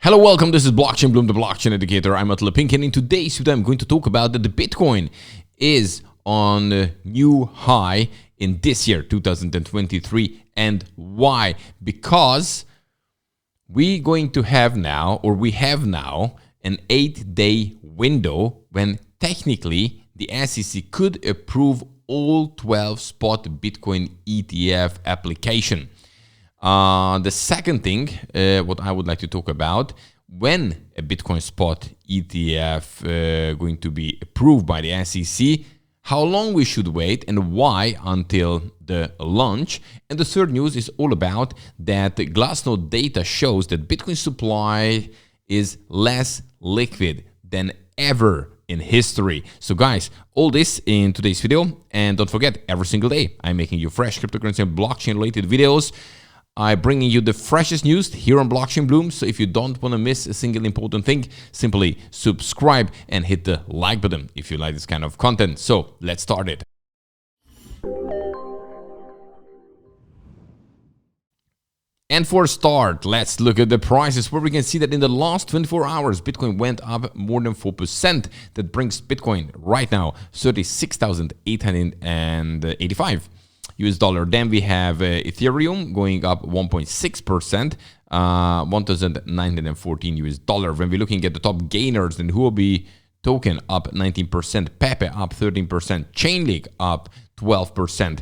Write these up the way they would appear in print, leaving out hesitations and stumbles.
Hello, welcome. This is Blockchain Bloom, the blockchain educator. I'm Attila Pink, and in today's video, I'm going to talk about that the Bitcoin is on a new high in this year, 2023, and why? Because we have now an 8-day window when technically the SEC could approve all 12 spot Bitcoin ETF application. The second thing, what I would like to talk about, when a Bitcoin spot ETF going to be approved by the SEC, how long we should wait and why until the launch. And the third news is all about that Glassnode data shows that Bitcoin supply is less liquid than ever in history. So guys, all this in today's video, and don't forget, every single day I'm making you fresh cryptocurrency and blockchain related videos. I'm bringing you the freshest news here on Blockchain Bloom. So if you don't want to miss a single important thing, simply subscribe and hit the like button if you like this kind of content. So let's start it. And for a start, let's look at the prices, where we can see that in the last 24 hours, Bitcoin went up more than 4%. That brings Bitcoin right now 36,885. US dollar. Then we have Ethereum going up 1.6%, 1,914 US dollar. When we're looking at the top gainers, then Huobi token up 19%, Pepe up 13%, Chainlink up 12%,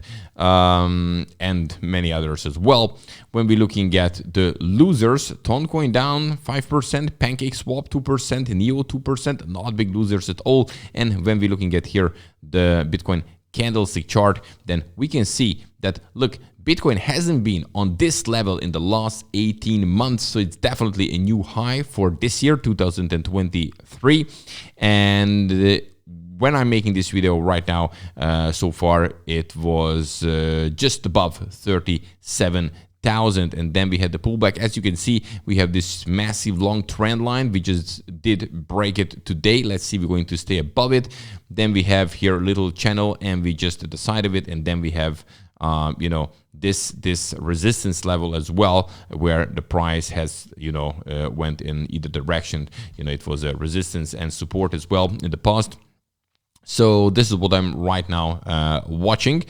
and many others as well. When we're looking at the losers, Toncoin down 5%, PancakeSwap 2%, Neo 2%, not big losers at all. And when we're looking at here the Bitcoin candlestick chart, then we can see that, look, Bitcoin hasn't been on this level in the last 18 months. So it's definitely a new high for this year, 2023. And when I'm making this video right now, so far it was just above 37,000. And then we had the pullback. As you can see, we have this massive long trend line. We just did break it today. Let's see if we're going to stay above it. Then we have here a little channel, and we just at the side of it. And then we have, this resistance level as well, where the price has, went in either direction. It was a resistance and support as well in the past. So this is what I'm right now watching.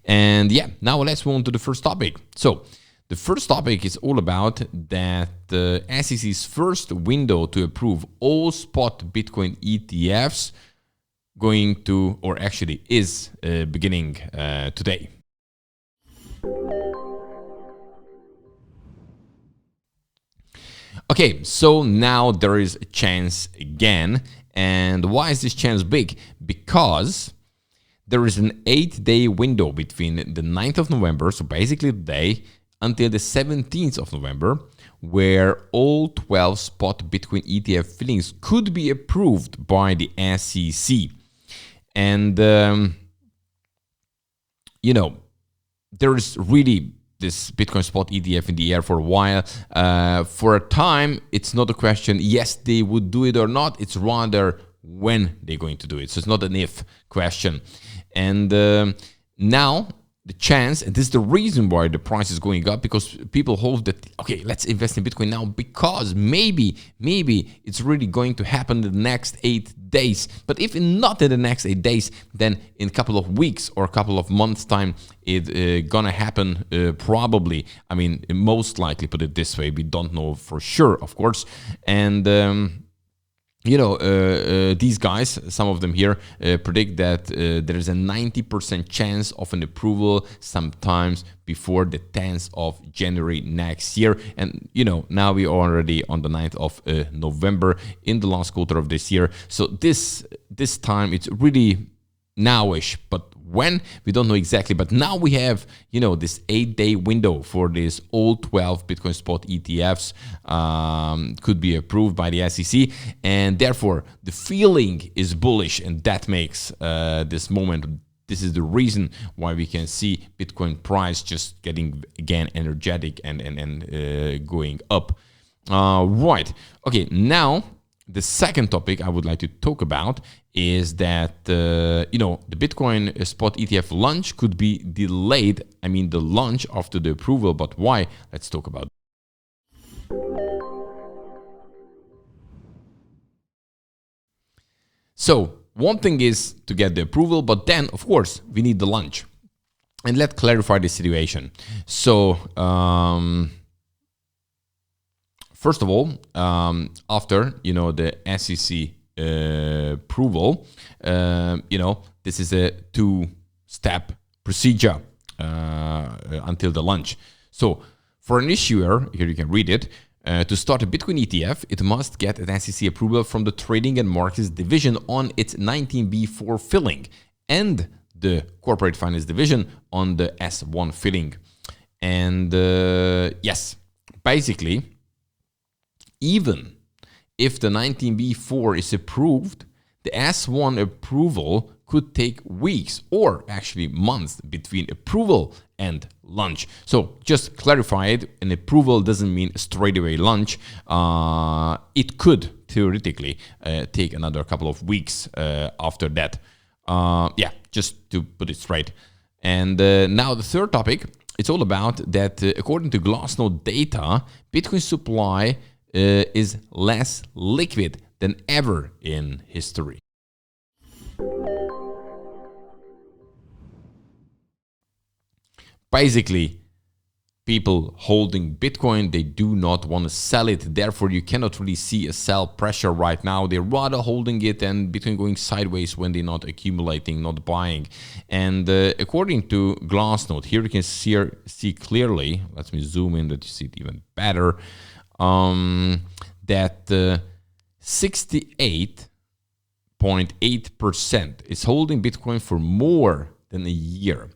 And yeah, now let's move on to the first topic. So the first topic is all about that the SEC's first window to approve all spot Bitcoin ETFs going to, or actually is beginning today. Okay, so now there is a chance again. And why is this chance big? Because there is an 8-day window between the 9th of November, so basically today, until the 17th of November, where all 12 spot Bitcoin ETF fillings could be approved by the SEC. And, there is really this Bitcoin spot ETF in the air for a while. For a time, it's not a question, yes, they would do it or not. It's rather when they're going to do it. So it's not an if question. And now, the chance, and this is the reason why the price is going up, because people hope that, okay, let's invest in Bitcoin now because maybe it's really going to happen in the next 8 days. But if not in the next 8 days, then in a couple of weeks or a couple of months time, it's gonna happen probably. I mean, most likely, put it this way, we don't know for sure, of course. And these guys, some of them here, predict that there is a 90% chance of an approval sometimes before the 10th of January next year. And, now we are already on the 9th of November in the last quarter of this year. So this time it's really nowish, but when, we don't know exactly. But now we have, this 8-day window for this all 12 Bitcoin spot ETFs could be approved by the SEC. And therefore, the feeling is bullish. And that makes this moment, this is the reason why we can see Bitcoin price just getting, again, energetic and going up. Right. Okay, now the second topic I would like to talk about is that, the Bitcoin spot ETF launch could be delayed. I mean, the launch after the approval, but why? Let's talk about it. So one thing is to get the approval, but then of course we need the launch. And let's clarify the situation. So first of all, after the SEC approval, this is a two-step procedure until the launch. So for an issuer, here you can read it, to start a Bitcoin ETF, it must get an SEC approval from the Trading and Markets Division on its 19B4 filling and the Corporate Finance Division on the S1 filling. And yes, basically, even if the 19B4 is approved, the S1 approval could take weeks or actually months between approval and launch. So just clarify it, an approval doesn't mean straight away launch. It could theoretically take another couple of weeks after that. Yeah, just to put it straight. And now the third topic, it's all about that according to Glassnode data, Bitcoin supply is less liquid than ever in history. Basically, people holding Bitcoin, they do not want to sell it. Therefore, you cannot really see a sell pressure right now. They're rather holding it and Bitcoin going sideways when they're not accumulating, not buying. And according to Glassnode, here you can see clearly, let me zoom in that you see it even better, that 68.8% is holding Bitcoin for more than a year.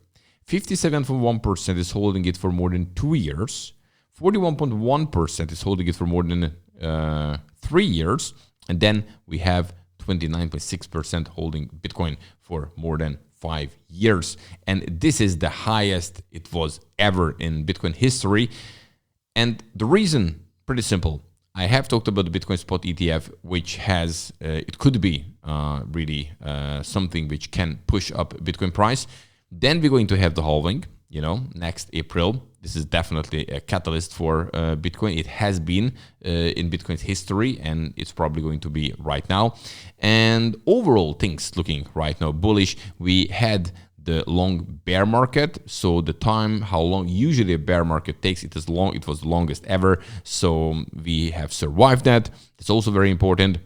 57.1% is holding it for more than 2 years. 41.1% is holding it for more than 3 years. And then we have 29.6% holding Bitcoin for more than 5 years. And this is the highest it was ever in Bitcoin history. And the reason, pretty simple. I have talked about the Bitcoin spot ETF, which has, it could be really something which can push up Bitcoin price. Then we're going to have the halving, next April. This is definitely a catalyst for Bitcoin. It has been in Bitcoin's history, and it's probably going to be right now. And overall, things looking right now bullish. We had the long bear market. So the time, how long usually a bear market takes, it was the longest ever. So we have survived that. It's also very important.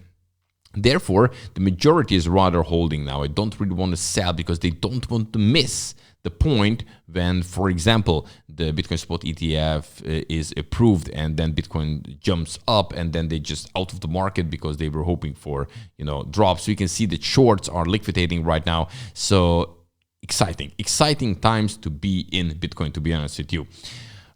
Therefore, the majority is rather holding now. I don't really want to sell because they don't want to miss the point when, for example, the Bitcoin spot ETF is approved and then Bitcoin jumps up and then they just out of the market because they were hoping for, drops. So you can see that shorts are liquidating right now. So exciting times to be in Bitcoin, to be honest with you.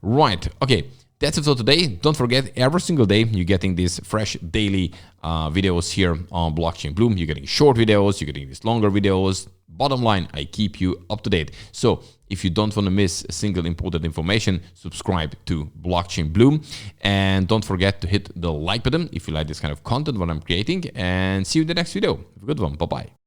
Right. Okay. That's it for today. Don't forget, every single day you're getting these fresh daily videos here on Blockchain Bloom. You're getting short videos, you're getting these longer videos. Bottom line, I keep you up to date. So if you don't want to miss a single important information, subscribe to Blockchain Bloom. And don't forget to hit the like button if you like this kind of content, what I'm creating. And see you in the next video. Have a good one. Bye-bye.